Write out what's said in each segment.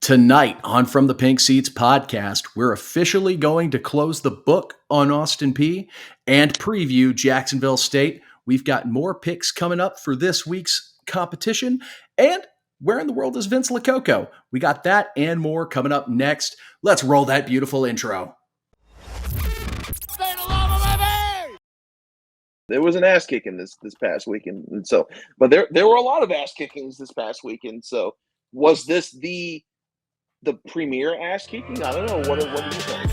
Tonight on From the Pink Seats podcast, we're officially going to close the book on Austin Peay and preview Jacksonville State. We've got more picks coming up for this week's competition. And where in the world is Vince Lococo? We got that and more coming up next. Let's roll that beautiful intro. There was an ass kicking this past weekend, and so, but there were a lot of ass kickings this past weekend. So, was this the premier ass kicking? I don't know. What do you think?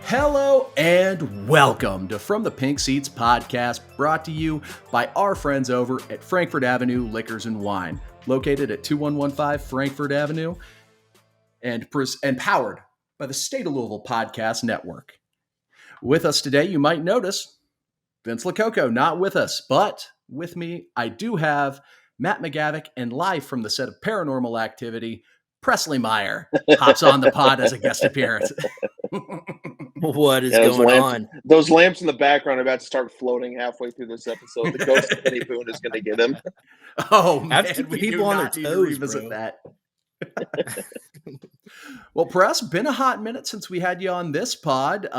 Hello and welcome to From the Pink Seats podcast, brought to you by our friends over at Frankfort Avenue Liquors and Wine, located at 2115 Frankfort Avenue and powered by the State of Louisville Podcast Network. With us today, you might notice Vince Lococo not with us, but with me, I do have Matt McGavick, and live from the set of Paranormal Activity, Presley Meyer hops on the pod as a guest appearance. What is going on? Those lamps in the background are about to start floating halfway through this episode. The ghost of Penny Boone is going to get him. Oh, man. People on their toes, revisit that. Well, Press, been a hot minute since we had you on this pod.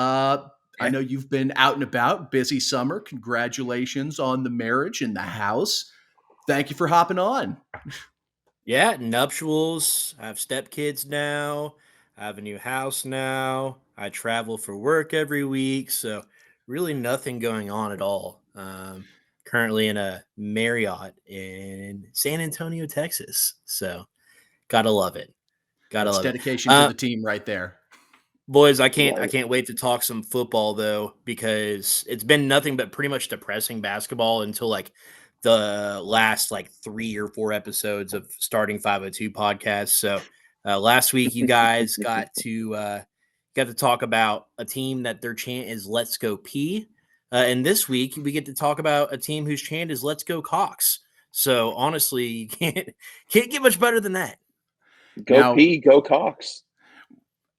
I know you've been out and about, busy summer. Congratulations on the marriage and the house. Thank you for hopping on. Yeah, nuptials. I have stepkids now. I have a new house now. I travel for work every week. So really nothing going on at all. Currently in a Marriott in San Antonio, Texas. So gotta love it. That's dedication to the team right there. Boys, I can't wait to talk some football though, because it's been nothing but pretty much depressing basketball until like the last 3 or 4 episodes of Starting 502 podcast. So last week you guys got to talk about a team that their chant is "Let's Go Peay," and this week we get to talk about a team whose chant is "Let's Go Cox." So honestly, you can't get much better than that. Go Peay, go Cox.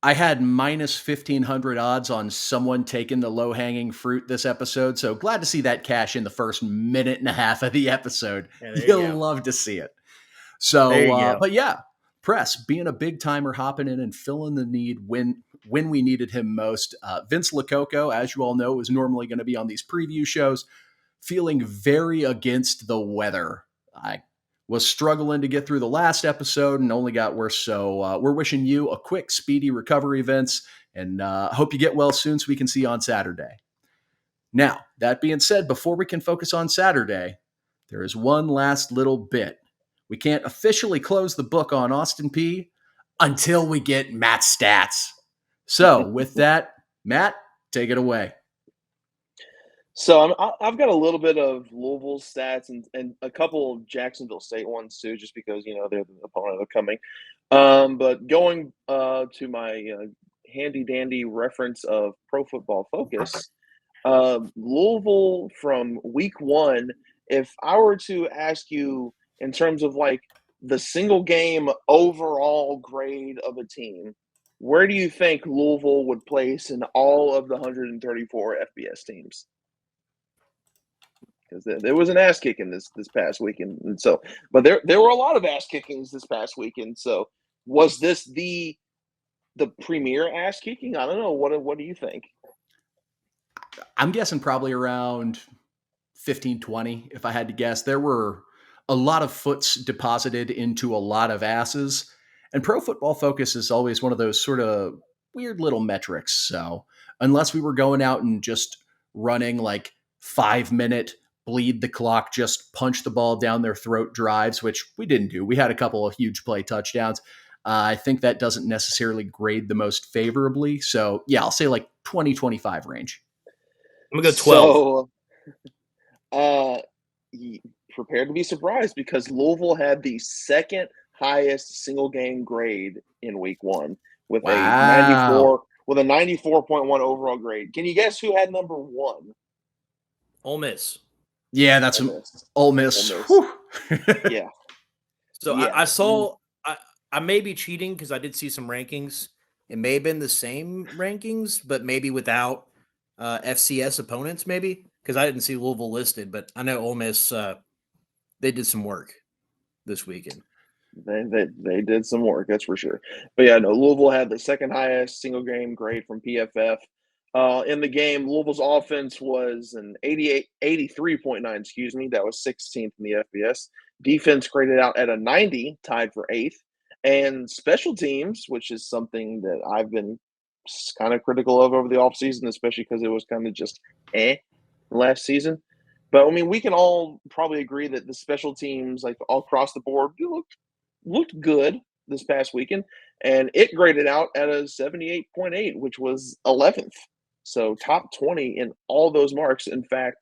I had minus 1,500 odds on someone taking the low-hanging fruit this episode, so glad to see that cash in the first minute and a half of the episode. Yeah, You'll love to see it. So, but yeah, Press, being a big-timer, hopping in and filling the need when we needed him most. Vince Lococo, as you all know, is normally going to be on these preview shows, feeling very against the weather. I was struggling to get through the last episode and only got worse. So we're wishing you a quick, speedy recovery, Vince, and hope you get well soon so we can see you on Saturday. Now, that being said, before we can focus on Saturday, there is one last little bit. We can't officially close the book on Austin Peay until we get Matt's stats. So with that, Matt, take it away. So I've got a little bit of Louisville stats and a couple of Jacksonville State ones too, just because they're the opponent of coming. But going to my handy dandy reference of Pro Football Focus, Louisville from week 1. If I were to ask you in terms of the single game overall grade of a team, where do you think Louisville would place in all of the 134 FBS teams? Because there was an ass kicking this past weekend, and so, but there were a lot of ass kickings this past weekend. So, was this the premier ass kicking? I don't know. What do you think? I'm guessing probably around 15, 20, if I had to guess. There were a lot of foots deposited into a lot of asses, and Pro Football Focus is always one of those sort of weird little metrics. So, unless we were going out and just running 5-minute bleed the clock, just punch the ball down their throat drives, which we didn't do. We had a couple of huge play touchdowns. I think that doesn't necessarily grade the most favorably. So yeah, I'll say 20, 25 range. I'm going to go 12. So prepare to be surprised, because Louisville had the second highest single game grade in week 1 with a 94.1 overall grade. Can you guess who had number 1? Ole Miss. Yeah, that's Ole Miss. Yeah. So yeah. I saw. I may be cheating because I did see some rankings. It may have been the same rankings, but maybe without FCS opponents, maybe? Because I didn't see Louisville listed, but I know Ole Miss, they did some work this weekend. They did some work, that's for sure. But yeah, no, Louisville had the second highest single game grade from PFF. In the game, Louisville's offense was an 83.9, excuse me. That was 16th in the FBS. Defense graded out at a 90, tied for 8th. And special teams, which is something that I've been kind of critical of over the offseason, especially because it was kind of just last season. But I mean, we can all probably agree that the special teams, like all across the board, looked good this past weekend, and it graded out at a 78.8, which was 11th. So top 20 in all those marks. In fact,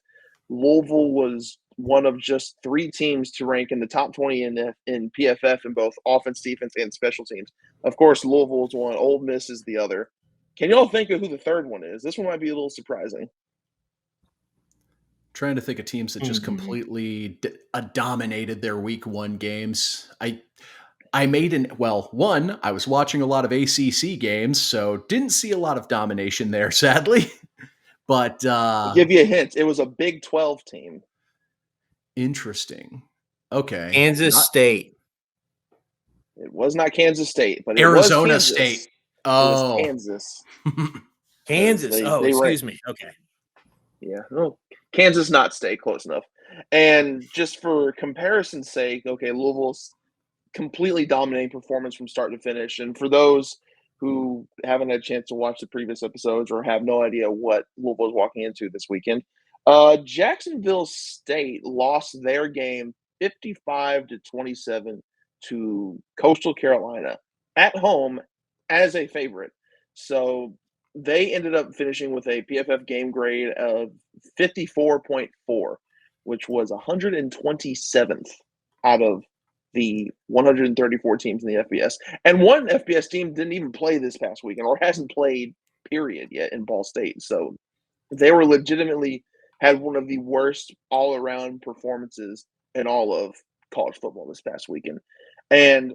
Louisville was one of just 3 teams to rank in the top 20 in PFF in both offense, defense, and special teams. Of course, Louisville is one. Ole Miss is the other. Can y'all think of who the third one is? This one might be a little surprising. Trying to think of teams that just completely dominated their week 1 games. I was watching a lot of ACC games, so didn't see a lot of domination there, sadly. But I'll give you a hint. It was a Big 12 team. Interesting. Okay. Kansas State. It was not Kansas State, but Arizona it was State. Oh, it was Kansas. Kansas. Excuse me. Okay. Yeah. No, Kansas, not State. Close enough. And just for comparison's sake, okay, Louisville's completely dominating performance from start to finish. And for those who haven't had a chance to watch the previous episodes or have no idea what Louisville is walking into this weekend, Jacksonville State lost their game 55-27 to Coastal Carolina at home as a favorite. So they ended up finishing with a PFF game grade of 54.4, which was 127th out of the 134 teams in the FBS. And one FBS team didn't even play this past weekend or hasn't played, period, yet in Ball State. So they were legitimately had one of the worst all-around performances in all of college football this past weekend. And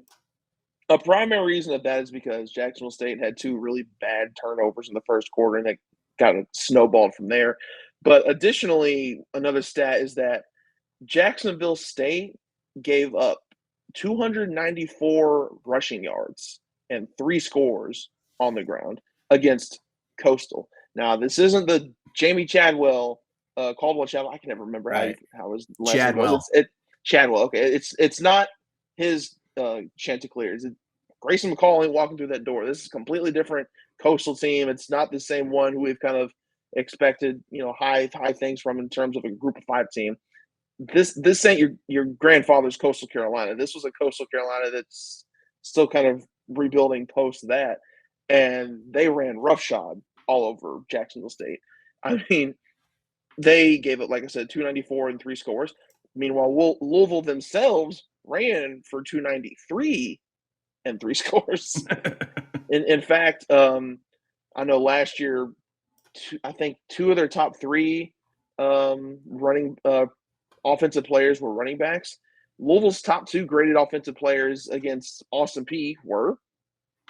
a primary reason of that is because Jacksonville State had 2 really bad turnovers in the first quarter, and it kind of snowballed from there. But additionally, another stat is that Jacksonville State gave up 294 rushing yards and 3 scores on the ground against Coastal. Now, this isn't the Jamie Chadwell, Caldwell Chadwell. I can never remember how his last name was. Chadwell. Okay, it's not his Chanticleer. It's Grayson McCall ain't walking through that door. This is a completely different Coastal team. It's not the same one who we've kind of expected, high things from in terms of a group of 5 team. This ain't your grandfather's Coastal Carolina. This was a Coastal Carolina that's still kind of rebuilding post that, and they ran roughshod all over Jacksonville State. I mean, they gave it, like I said, 294 and 3 scores. Meanwhile, Louisville themselves ran for 293 and 3 scores. in fact, I know last year, I think 2 of their top 3 running offensive players were running backs. Louisville's top 2 graded offensive players against Austin Peay were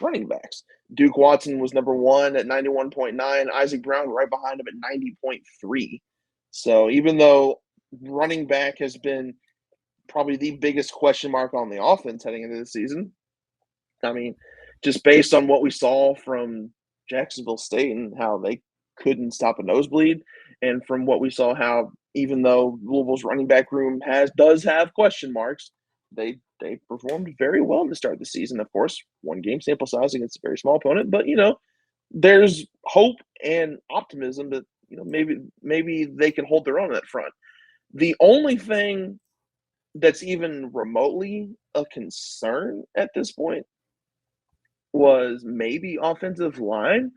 running backs. Duke Watson was number 1 at 91.9. Isaac Brown right behind him at 90.3. So even though running back has been probably the biggest question mark on the offense heading into the season, I mean, just based on what we saw from Jacksonville State and how they couldn't stop a nosebleed, and from what we saw how even though Louisville's running back room does have question marks, they performed very well to start the season. Of course, 1 game sample size against a very small opponent, but there's hope and optimism that maybe they can hold their own at front. The only thing that's even remotely a concern at this point was maybe offensive line,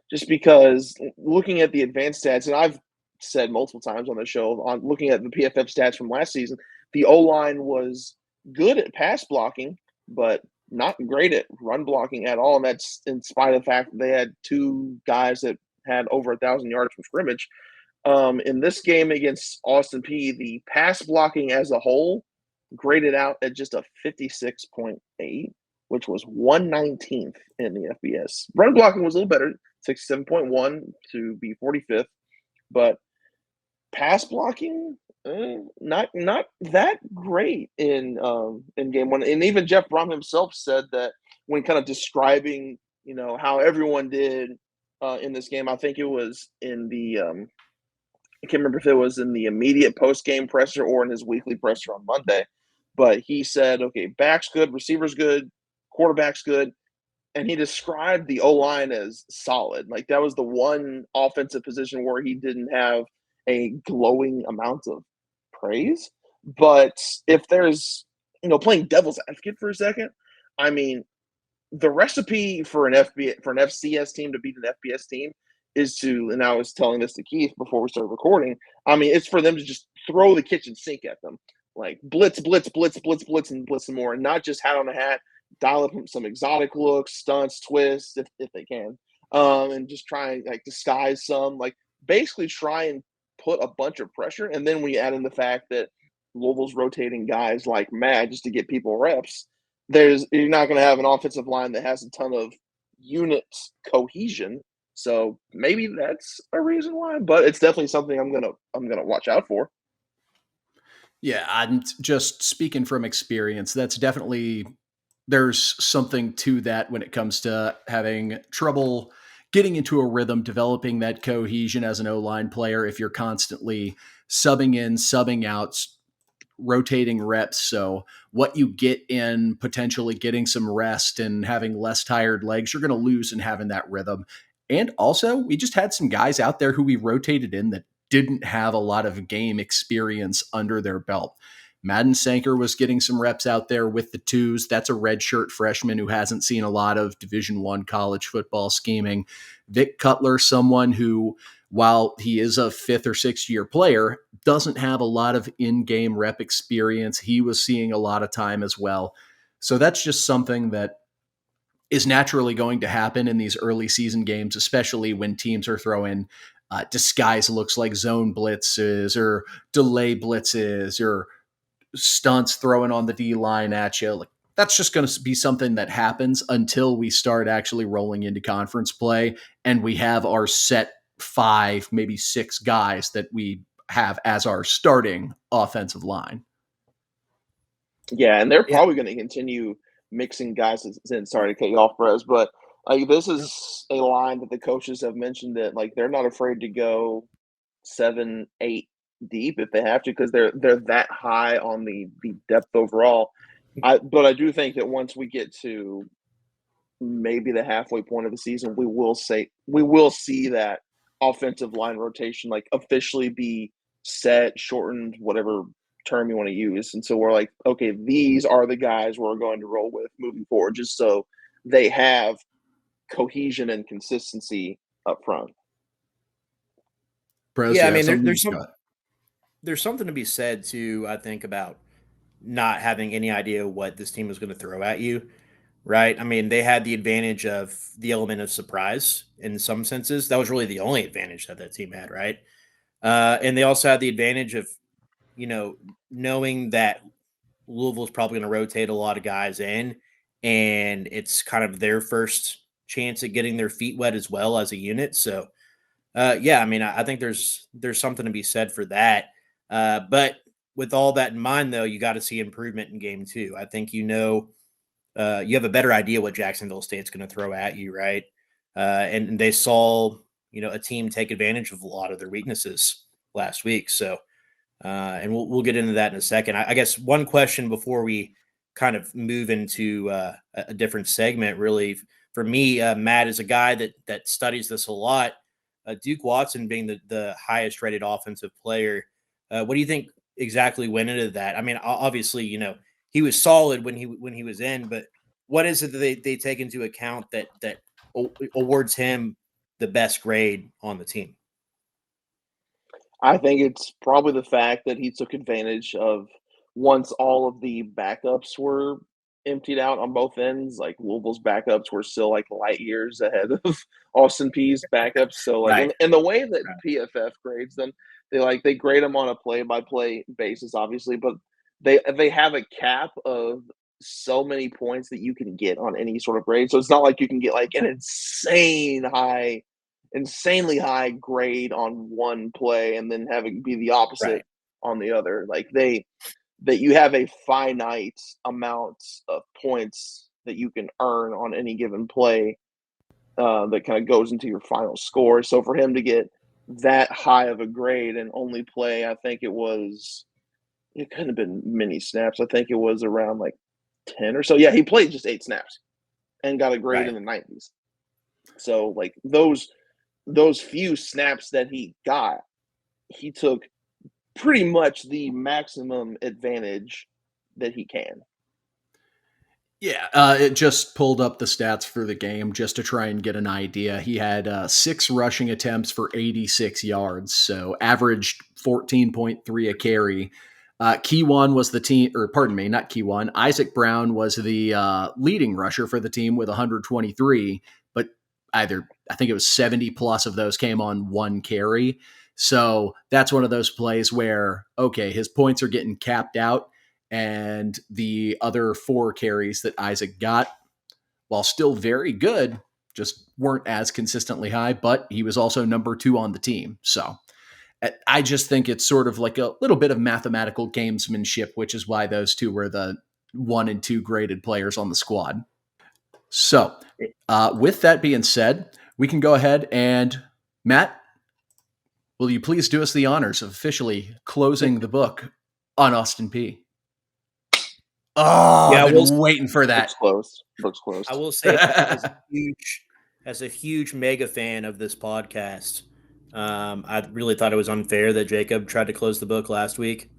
just because looking at the advanced stats, and I've said multiple times on the show, on looking at the PFF stats from last season, the O-line was good at pass blocking, but not great at run blocking at all. And that's in spite of the fact that they had 2 guys that had over 1,000 yards from scrimmage. In this game against Austin Peay, the pass blocking as a whole graded out at just a 56.8, which was 119th in the FBS. Run blocking was a little better, 67.1 to be 45th. But pass blocking, not that great in game one. And even Jeff Brom himself said that when kind of describing, how everyone did in this game. I think it was in the I can't remember if it was in the immediate post game presser or in his weekly presser on Monday. But he said, okay, back's good, receiver's good, quarterback's good. And he described the O line as solid. Like that was the one offensive position where he didn't have a glowing amount of praise. But if there's, playing devil's advocate for a second, I mean, the recipe for an FCS team to beat an FBS team is to, and I was telling this to Keith before we started recording. I mean, it's for them to just throw the kitchen sink at them, like blitz, blitz, blitz, blitz, blitz, and blitz some more, and not just hat on a hat. Dial up some exotic looks, stunts, twists, if they can, and just try and like disguise some, like basically try and put a bunch of pressure. And then we add in the fact that Louisville's rotating guys like mad just to get people reps. You're not going to have an offensive line that has a ton of unit cohesion. So maybe that's a reason why, but it's definitely something I'm gonna watch out for. Yeah, I'm just speaking from experience. There's something to that when it comes to having trouble getting into a rhythm, developing that cohesion as an O-line player if you're constantly subbing in, subbing out, rotating reps. So what you get in potentially getting some rest and having less tired legs, you're going to lose in having that rhythm. And also, we just had some guys out there who we rotated in that didn't have a lot of game experience under their belt. Madden Sanker was getting some reps out there with the twos. That's a redshirt freshman who hasn't seen a lot of Division I college football scheming. Vic Cutler, someone who, while he is a fifth or sixth year player, doesn't have a lot of in-game rep experience. He was seeing a lot of time as well. So that's just something that is naturally going to happen in these early season games, especially when teams are throwing disguise looks like zone blitzes or delay blitzes or stunts throwing on the D line at you. Like that's just going to be something that happens until we start actually rolling into conference play and we have our set 5, maybe 6 guys that we have as our starting offensive line. Yeah, and they're probably going to continue mixing guys. Sorry to cut you off, Brez, but like this is a line that the coaches have mentioned that like they're not afraid to go 7, 8 deep if they have to because they're that high on the depth overall. But I do think that once we get to maybe the halfway point of the season, we will see that offensive line rotation like officially be set, shortened, whatever term you want to use. And so we're like, okay, these are the guys we're going to roll with moving forward, just so they have cohesion and consistency up front. Yeah, I mean, there's something to be said too, I think, about not having any idea what this team was going to throw at you, right? I mean, they had the advantage of the element of surprise in some senses. That was really the only advantage that team had, right? And they also had the advantage of, knowing that Louisville's probably going to rotate a lot of guys in, and it's kind of their first chance at getting their feet wet as well as a unit. So, yeah, I mean, I think there's something to be said for that. But with all that in mind, though, you got to see improvement in game 2. I think you have a better idea what Jacksonville State's going to throw at you, right? And they saw, a team take advantage of a lot of their weaknesses last week. So, and we'll get into that in a second. I guess one question before we kind of move into a different segment, really, for me, Matt is a guy that studies this a lot. Duke Watson being the highest rated offensive player. What do you think exactly went into that? I mean, obviously, he was solid when he was in, but what is it that they take into account that awards him the best grade on the team? I think it's probably the fact that he took advantage of once all of the backups were emptied out on both ends. Like Louisville's backups were still like light years ahead of Austin Peay's backups. So like, Right. and the way that PFF grades them, they grade them on a play-by-play basis, obviously, but they have a cap of so many points that you can get on any sort of grade. So it's not like you can get like an insane high insanely high grade on one play and then having be the opposite on the other. Like that you have a finite amount of points that you can earn on any given play that kind of goes into your final score. So for him to get that high of a grade and only play, I think it couldn't have been many snaps. I think it was around like 10 or so. Yeah, he played just 8 snaps and got a grade in the 90s. So like those few snaps that he got, he took pretty much the maximum advantage that he can. Yeah, it just pulled up the stats for the game just to try and get an idea. He had 6 rushing attempts for 86 yards, so averaged 14.3 a carry. Keywan was the team, or pardon me, not Keywan. Isaac Brown was the leading rusher for the team with 123, but I think it was 70 plus of those came on 1 carry. So that's one of those plays where, okay, his points are getting capped out, and the other 4 carries that Isaac got, while still very good, just weren't as consistently high, but he was also number 2 on the team. So I just think it's sort of like a little bit of mathematical gamesmanship, which is why those 2 were the 1 and 2 graded players on the squad. So with that being said, we can go ahead and, Matt, will you please do us the honors of officially closing the book on Austin Peay? Oh, yeah, I've been waiting for that. Books closed. I will say, as a huge mega fan of this podcast, I really thought it was unfair that Jacob tried to close the book last week,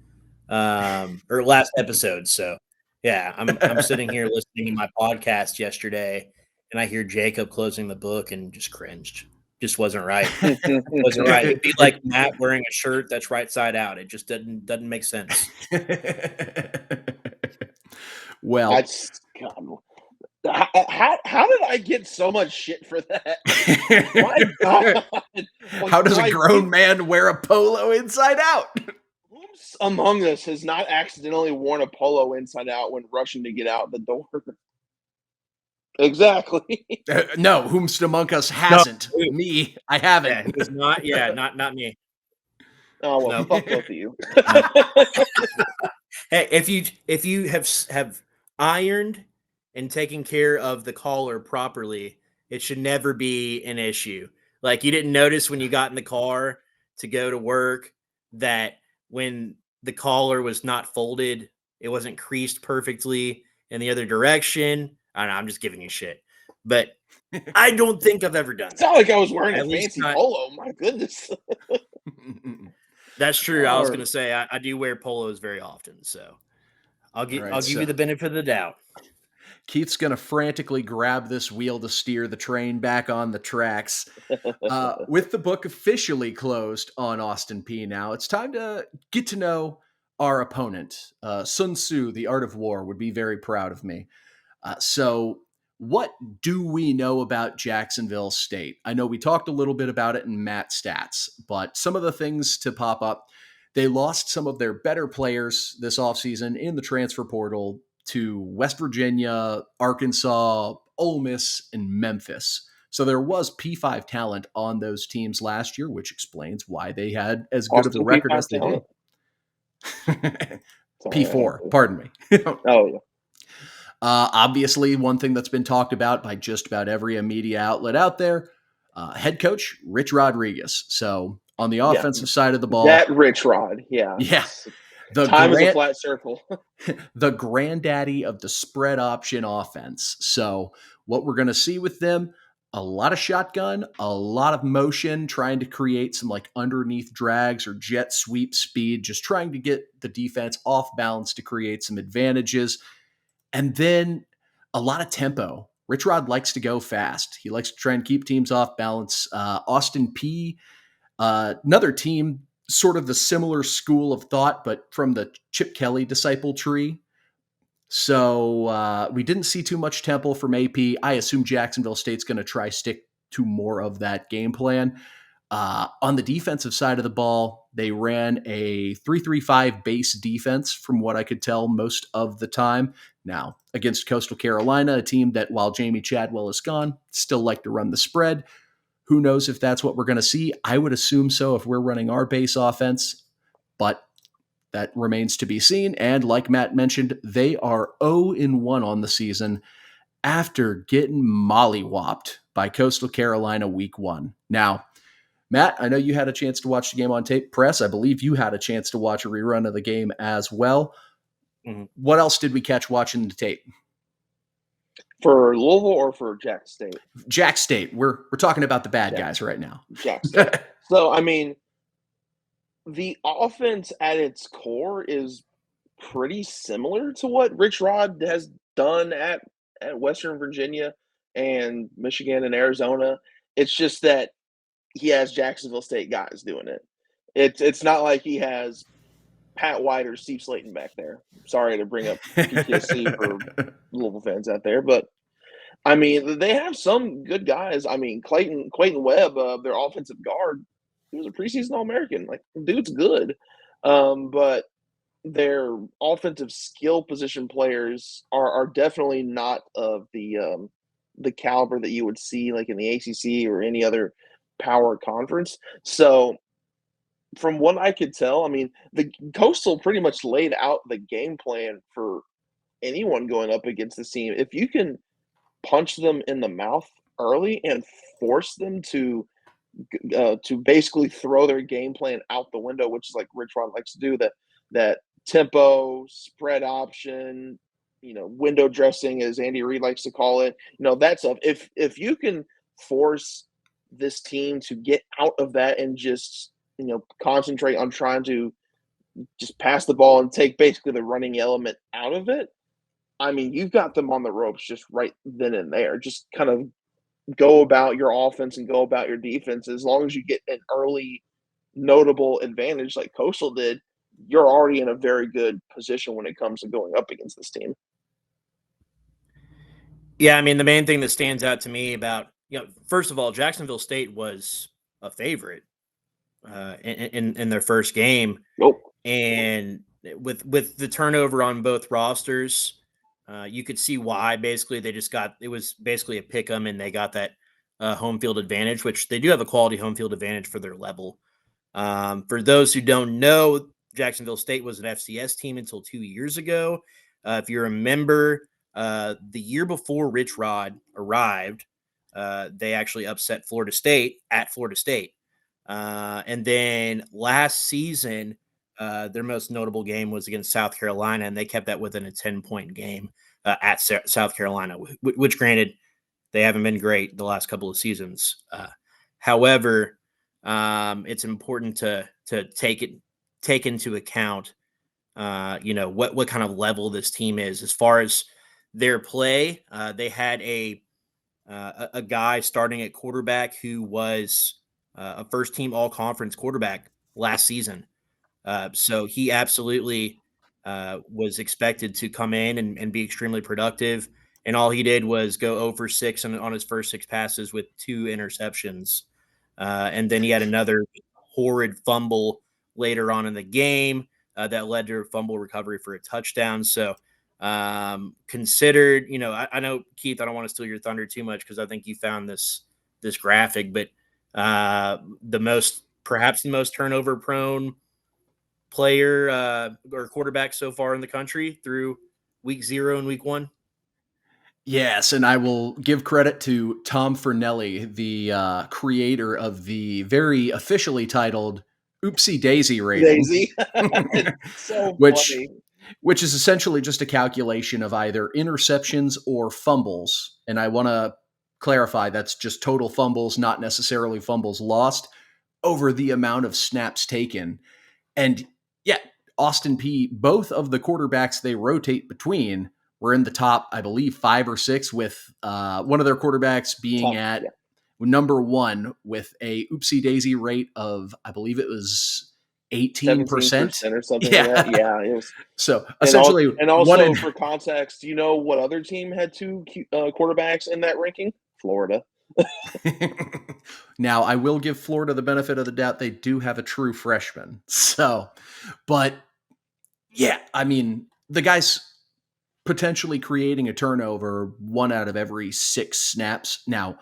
or last episode. So, yeah, I'm sitting here listening to my podcast yesterday, and I hear Jacob closing the book and just cringed. Just wasn't right. Wasn't right. It'd be like Matt wearing a shirt that's right side out. It just doesn't make sense. Well, that's how did I get so much shit for that? My God. How does a grown man wear a polo inside out? Who among us has not accidentally worn a polo inside out when rushing to get out the door? Exactly. No, whomst among us hasn't? No. Me, I haven't. Yeah, it was not. Yeah, not me. Oh well, fuck both of you. Hey, if you have ironed and taken care of the collar properly, it should never be an issue. Like, you didn't notice when you got in the car to go to work that when the collar was not folded, it wasn't creased perfectly in the other direction. I don't know, I'm just giving you shit. But I don't think I've ever done that. It's not like I was wearing a fancy polo. My goodness. That's true. I was going to say I do wear polos very often, so I'll give you the benefit of the doubt. Keith's going to frantically grab this wheel to steer the train back on the tracks. With the book officially closed on Austin Peay now, it's time to get to know our opponent. Sun Tzu, The Art of War, would be very proud of me. So what do we know about Jacksonville State? I know we talked a little bit about it in Matt's stats, but some of the things to pop up, they lost some of their better players this offseason in the transfer portal to West Virginia, Arkansas, Ole Miss, and Memphis. So there was P5 talent on those teams last year, which explains why they had as good of a record as they did. P4, pardon me. Oh, yeah. Obviously, one thing that's been talked about by just about every media outlet out there, head coach Rich Rodriguez. So on the offensive side of the ball, that Rich Rod, yeah. Time is a flat circle. The granddaddy of the spread option offense. So what we're going to see with them, a lot of shotgun, a lot of motion, trying to create some like underneath drags or jet sweep speed, just trying to get the defense off balance to create some advantages. And then a lot of tempo. Rich Rod likes to go fast. He likes to try and keep teams off balance. Austin Peay, another team, sort of the similar school of thought, but from the Chip Kelly disciple tree. So we didn't see too much tempo from AP. I assume Jacksonville State's going to try stick to more of that game plan. On the defensive side of the ball, they ran a 3-3-5 base defense from what I could tell most of the time. Now, against Coastal Carolina, a team that, while Jamie Chadwell is gone, still like to run the spread. Who knows if that's what we're going to see? I would assume so if we're running our base offense, but that remains to be seen. And like Matt mentioned, they are 0-1 on the season after getting mollywopped by Coastal Carolina week 1. Now, Matt, I know you had a chance to watch the game on tape. Press, I believe you had a chance to watch a rerun of the game as well. Mm-hmm. What else did we catch watching the tape? For Louisville or for Jack State? Jack State. We're talking about the bad guys right now. Jack State. So, I mean, the offense at its core is pretty similar to what Rich Rod has done at Western Virginia and Michigan and Arizona. It's just that he has Jacksonville State guys doing it. It's not like he has Pat White or Steve Slayton back there. Sorry to bring up PTSD for Louisville fans out there, but I mean, they have some good guys. I mean, Clayton Webb, their offensive guard, he was a preseason All-American. Like, dude's good. But their offensive skill position players are definitely not of the caliber that you would see like in the ACC or any other power conference. So from what I could tell, I mean, the Coastal pretty much laid out the game plan for anyone going up against this team. If you can punch them in the mouth early and force them to basically throw their game plan out the window, which is like Rich Rod likes to do, that tempo, spread option, window dressing, as Andy Reid likes to call it, that stuff. If you can force this team to get out of that and just, concentrate on trying to just pass the ball and take basically the running element out of it, I mean, you've got them on the ropes just right then and there. Just kind of go about your offense and go about your defense. As long as you get an early notable advantage like Coastal did, you're already in a very good position when it comes to going up against this team. Yeah, I mean, the main thing that stands out to me about, first of all, Jacksonville State was a favorite in their first game. Nope. And with the turnover on both rosters, you could see why. Basically, it was basically a pick 'em, and they got that home field advantage, which they do have a quality home field advantage for their level. For those who don't know, Jacksonville State was an FCS team until 2 years ago. If you remember, the year before Rich Rod arrived, they actually upset Florida State at Florida State. And then last season, their most notable game was against South Carolina, and they kept that within a 10-point game at South Carolina, which granted, they haven't been great the last couple of seasons. However, it's important to take into account, what kind of level this team is as far as their play. They had a guy starting at quarterback who was a first-team all-conference quarterback last season. So he absolutely was expected to come in and be extremely productive. And all he did was go 0 for 6 on his first 6 passes with 2 interceptions. And then he had another horrid fumble later on in the game that led to a fumble recovery for a touchdown. So considered, I know, Keith, I don't want to steal your thunder too much because I think you found this graphic, but perhaps the most turnover prone player or quarterback so far in the country through week 0 and week 1. Yes, and I will give credit to Tom Fernelli, the creator of the very officially titled Oopsie Daisy rating. Daisy. So funny. Which is essentially just a calculation of either interceptions or fumbles. And I want to clarify that's just total fumbles, not necessarily fumbles lost, over the amount of snaps taken. And yeah, Austin Peay, both of the quarterbacks they rotate between were in the top, I believe, 5 or 6, with one of their quarterbacks being at number 1 with a oopsie daisy rate of, I believe it was 18% or something. Yeah, like that. Yeah, it was. So essentially, and also for context, what other team had 2 quarterbacks in that ranking? Florida. Now, I will give Florida the benefit of the doubt. They do have a true freshman. So, but yeah, I mean, the guy's potentially creating a turnover 1 out of every 6 snaps. Now,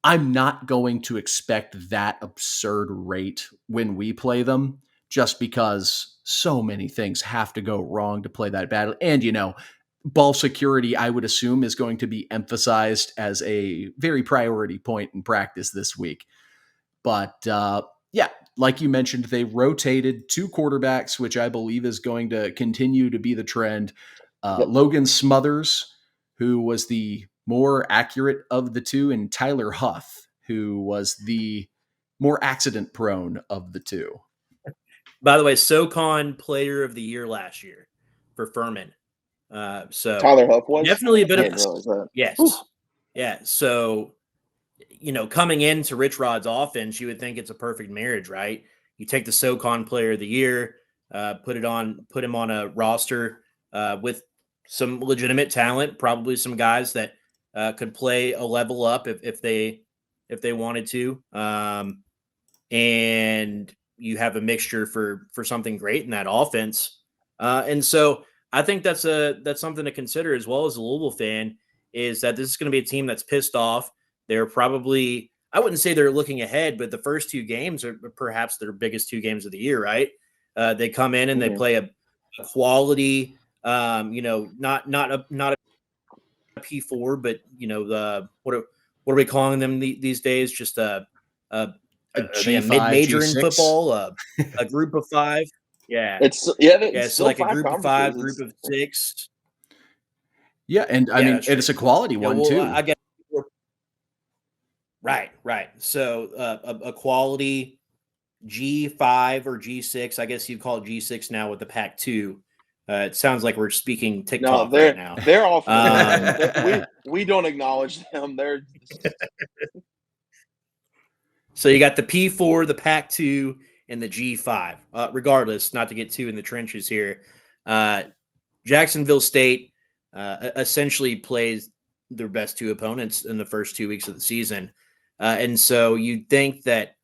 I'm not going to expect that absurd rate when we play them, just because so many things have to go wrong to play that badly. And, ball security, I would assume, is going to be emphasized as a very priority point in practice this week. But yeah, like you mentioned, they rotated 2 quarterbacks, which I believe is going to continue to be the trend. Yep. Logan Smothers, who was the more accurate of the 2, and Tyler Huff, who was the more accident prone of the 2. By the way, SoCon Player of the Year last year for Furman. So Tyler Huff was definitely a bit of that. Yes. Whew. Yeah. So, coming into Rich Rod's offense, you would think it's a perfect marriage, right? You take the SoCon Player of the Year, put him on a roster with some legitimate talent, probably some guys that could play a level up if they wanted to, and you have a mixture for something great in that offense, and so I think that's something to consider as well as a Louisville fan, is that this is going to be a team that's pissed off. They're probably, I wouldn't say they're looking ahead, but the first 2 games are perhaps their biggest 2 games of the year, right? They come in and they play a quality, not a P4, but the what are we calling them these days? Just a are they a G5, mid-major G6? in football? A group of 5? Yeah. It's So still like a 5 group of 5, conferences. group of 6. Yeah, and I Yeah, mean, that's it's true. a quality Yeah, one well, too. I guess right. So a quality G5 or G6. I guess you'd call it G6 now with the Pac-2. It sounds like we're speaking TikTok right now. They're off. We don't acknowledge them. They're So you got the P4, the Pac-2, and the G5. Regardless, not to get too in the trenches here, Jacksonville State essentially plays their best 2 opponents in the first 2 weeks of the season. And so you'd think that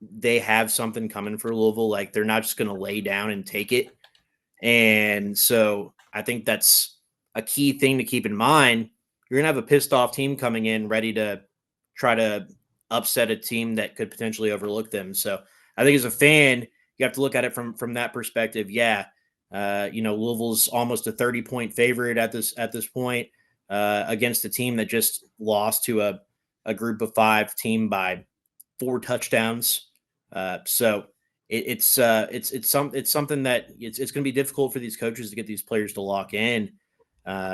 they have something coming for Louisville. Like, they're not just going to lay down and take it. And so I think that's a key thing to keep in mind. You're going to have a pissed off team coming in ready to try to upset a team that could potentially overlook them. So I think as a fan, you have to look at it from that perspective. Yeah. Louisville's almost a 30-point favorite at this point against a team that just lost to a group of 5 team by 4 touchdowns. So it's something that it's going to be difficult for these coaches to get these players to lock in.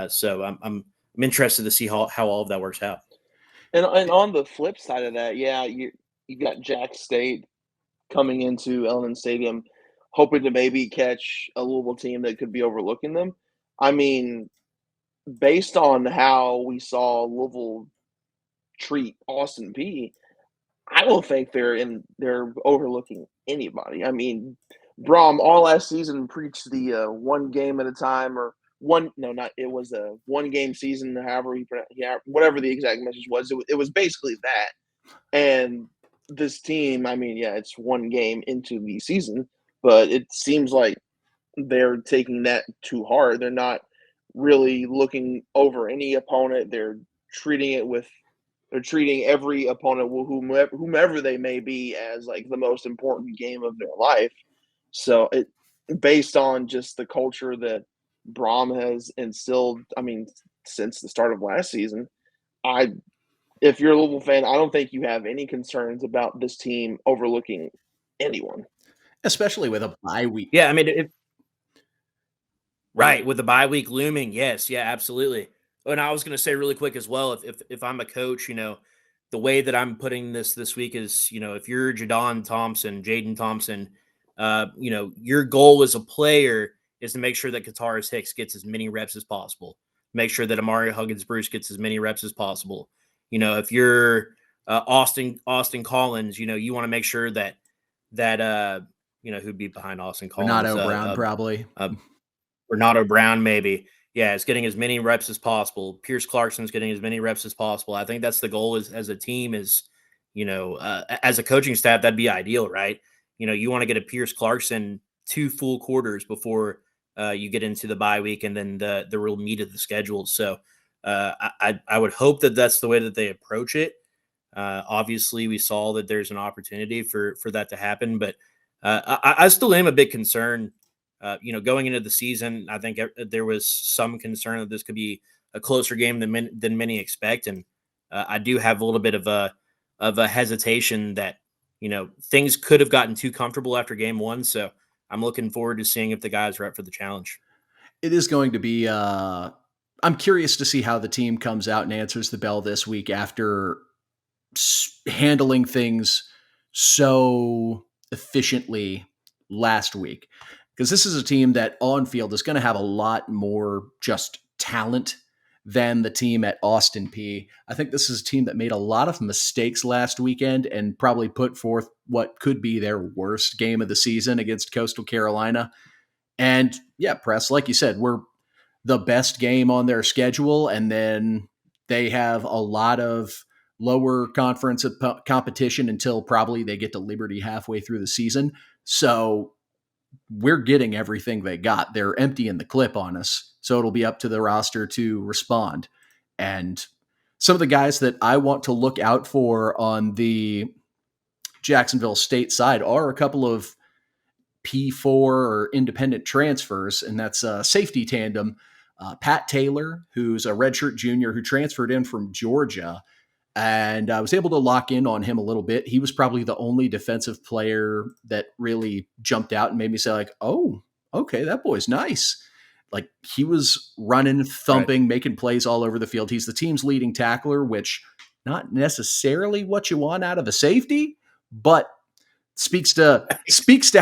So I'm interested to see how all of that works out. and on the flip side of that, yeah, you got Jack State coming into Ellen Stadium, hoping to maybe catch a Louisville team that could be overlooking them. I mean, based on how we saw Louisville treat Austin Peay, I don't think they're overlooking anybody. I mean, Brom all last season preached the 1 game at a time, or it was a 1 game season. However, whatever the exact message was, it was basically that. And this team, I mean, yeah, it's 1 game into the season, but it seems like they're taking that too hard. They're not really looking over any opponent. They're treating every opponent, whomever they may be, as like the most important game of their life. So based on just the culture that Brom has instilled, I mean, since the start of last season, if you're a Louisville fan, I don't think you have any concerns about this team overlooking anyone, especially with a bye week. Yeah, I mean, right, with the bye week looming, yes, yeah, absolutely. And I was going to say really quick as well, if I'm a coach, the way that I'm putting this week is, if you're Jaden Thompson, your goal as a player is to make sure that Kataris Hicks gets as many reps as possible. Make sure that Amari Huggins-Bruce gets as many reps as possible. If you're Austin Collins, you want to make sure that who'd be behind Austin Collins? Renato Brown, probably. Renato Brown, maybe. Yeah, is getting as many reps as possible. Pierce Clarkson's getting as many reps as possible. I think that's the goal as a team as a coaching staff, that'd be ideal, right? You want to get a Pierce Clarkson 2 full quarters before you get into the bye week and then the real meat of the schedule. So I would hope that that's the way that they approach it. Obviously, we saw that there's an opportunity for that to happen, but I still am a bit concerned. Going into the season, I think there was some concern that this could be a closer game than many expect, and I do have a little bit of a hesitation that things could have gotten too comfortable after game one. So I'm looking forward to seeing if the guys are up for the challenge. It is going to be. I'm curious to see how the team comes out and answers the bell this week after handling things so efficiently last week, because this is a team that on field is going to have a lot more just talent than the team at Austin Peay. I think this is a team that made a lot of mistakes last weekend and probably put forth what could be their worst game of the season against Coastal Carolina. And yeah, Press, like you said, we're the best game on their schedule, and then they have a lot of lower conference competition until probably they get to Liberty halfway through the season. So we're getting everything they got. They're emptying the clip on us. So it'll be up to the roster to respond. And some of the guys that I want to look out for on the Jacksonville State side are a couple of P4 or independent transfers, and that's a safety tandem. Pat Taylor, who's a redshirt junior who transferred in from Georgia, and I was able to lock in on him a little bit. He was probably the only defensive player that really jumped out and made me say, like, oh, okay, that boy's nice. Like, he was running, thumping, right, making plays all over the field. He's the team's leading tackler, which not necessarily what you want out of a safety, but speaks to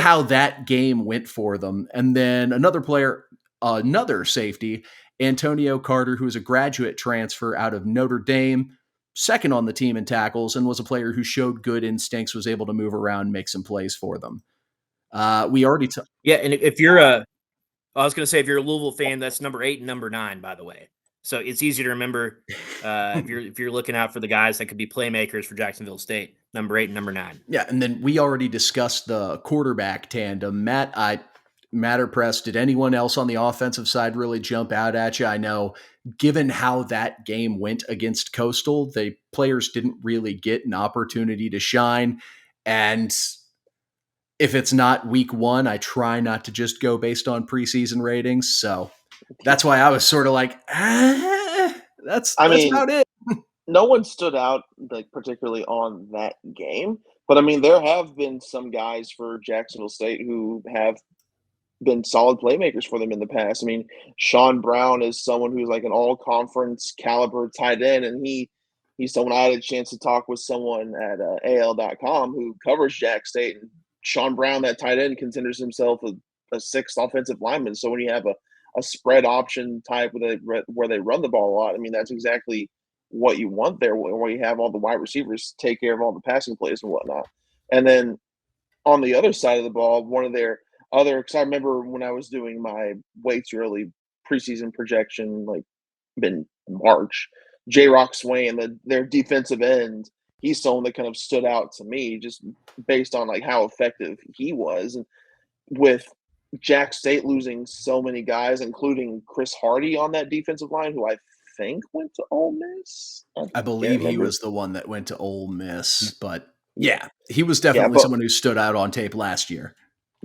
how that game went for them. And then another player, another safety, Antonio Carter, who is a graduate transfer out of Notre Dame, second on the team in tackles, and was a player who showed good instincts, was able to move around, make some plays for them. We already yeah, and if you're I was going to say, if you're a Louisville fan, that's number 8 and number 9, by the way. So it's easy to remember if you're looking out for the guys that could be playmakers for Jacksonville State, number 8 and number 9. Yeah, and then we already discussed the quarterback tandem. Matt or Press, did anyone else on the offensive side really jump out at you? I know, given how that game went against Coastal, the players didn't really get an opportunity to shine. And if it's not week one, I try not to just go based on preseason ratings. So that's why I was sort of like, that's about it. No one stood out, like, particularly on that game. But, I mean, there have been some guys for Jacksonville State who have been solid playmakers for them in the past. I mean, Sean Brown is someone who's like an all-conference caliber tight end, and he's someone I had a chance to talk with someone at AL.com who covers Jack State. And Sean Brown, that tight end, considers himself a sixth offensive lineman. So when you have a spread option type where they run the ball a lot, I mean, that's exactly what you want there, where you have all the wide receivers take care of all the passing plays and whatnot. And then on the other side of the ball, one of their because I remember when I was doing my way too early preseason projection, like in March, J-Rock Swain, their defensive end, he's someone that kind of stood out to me just based on like how effective he was. And with Jack State losing so many guys, including Chris Hardy on that defensive line, who I think went to Ole Miss. I believe he was the one that went to Ole Miss, but yeah, he was definitely someone who stood out on tape last year.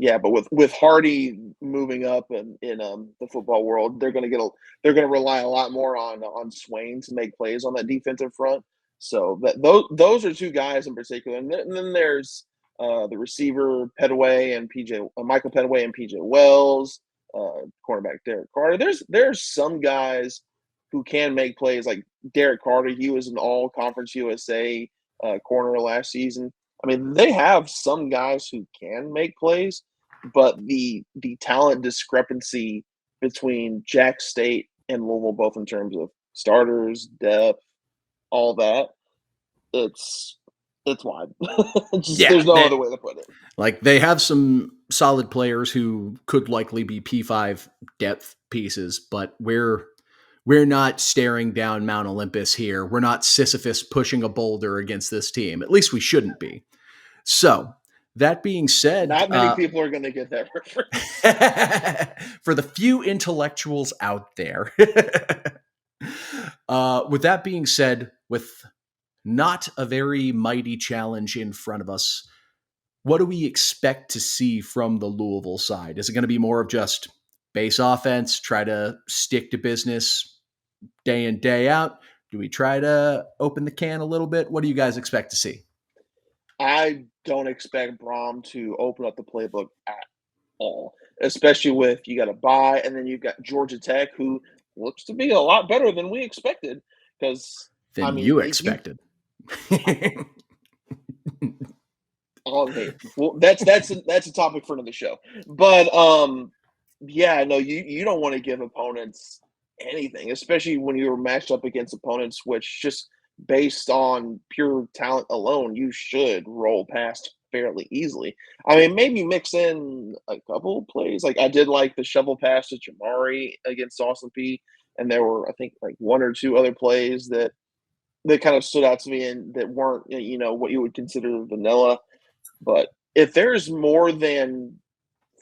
Yeah, but with Hardy moving up in the football world, they're going to rely a lot more on Swain to make plays on that defensive front. So those are two guys in particular, and then there's the receiver Petaway and Michael Petaway and PJ Wells, cornerback Derek Carter. There's some guys who can make plays, like Derek Carter. He was an All-Conference USA corner last season. I mean, they have some guys who can make plays, but the talent discrepancy between Jack State and Louisville, both in terms of starters, depth, all that, it's wide. There's no other way to put it. Like, they have some solid players who could likely be P5 depth pieces, but we're not staring down Mount Olympus here. We're not Sisyphus pushing a boulder against this team. At least we shouldn't be. So, that being said, not many people are going to get that reference. For the few intellectuals out there. With that being said, with not a very mighty challenge in front of us. What do we expect to see from the Louisville side? Is it going to be more of just base offense, try to stick to business day in, day out? Do we try to open the can a little bit? What do you guys expect to see? I don't expect Brom to open up the playbook at all, especially with you got a bye, and then you've got Georgia Tech, who looks to be a lot better than we expected. Because Than you expected. Okay, well, that's a topic for another show. But yeah, no, you don't want to give opponents anything, especially when you're matched up against opponents which just based on pure talent alone, you should roll past fairly easily. I mean, maybe mix in a couple plays. Like I did like the shovel pass to Jamari against Austin Peay, and there were I think like one or two other plays that kind of stood out to me and that weren't what you would consider vanilla. But if there's more than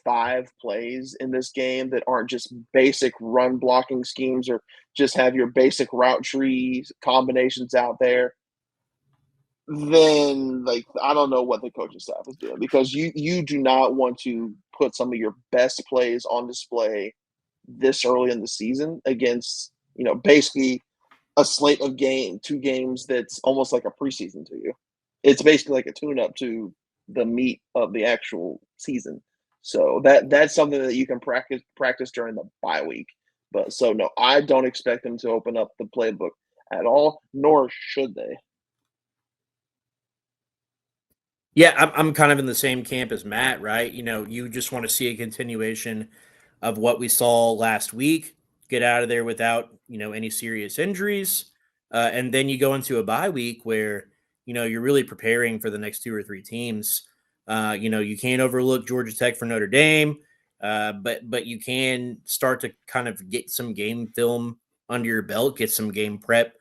5 plays in this game that aren't just basic run blocking schemes or just have your basic route tree combinations out there, then like I don't know what the coaching staff is doing, because you do not want to put some of your best plays on display this early in the season against basically a slate of 2 games that's almost like a preseason to you. It's basically like a tune-up to the meat of the actual season. So that's something that you can practice during the bye week. But so no, I don't expect them to open up the playbook at all, nor should they. Yeah, I'm kind of in the same camp as Matt, right? You just want to see a continuation of what we saw last week, get out of there without, any serious injuries. And then you go into a bye week where, you're really preparing for the next 2 or 3 teams. You can't overlook Georgia Tech for Notre Dame, but you can start to kind of get some game film under your belt, get some game prep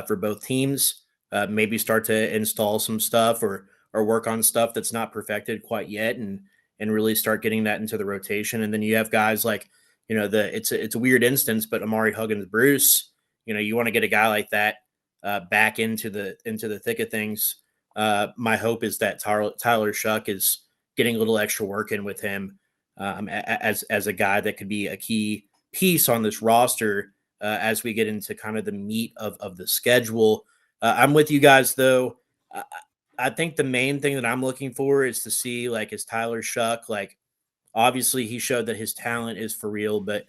for both teams, maybe start to install some stuff or work on stuff that's not perfected quite yet, and really start getting that into the rotation. And then you have guys like, it's a weird instance, but Amari Huggins Bruce, you want to get a guy like that back into the thick of things. My hope is that Tyler Shuck is getting a little extra work in with him as a guy that could be a key piece on this roster as we get into kind of the meat of the schedule. I'm with you guys though. I think the main thing that I'm looking for is to see, like, is Tyler Shuck, like, obviously he showed that his talent is for real, but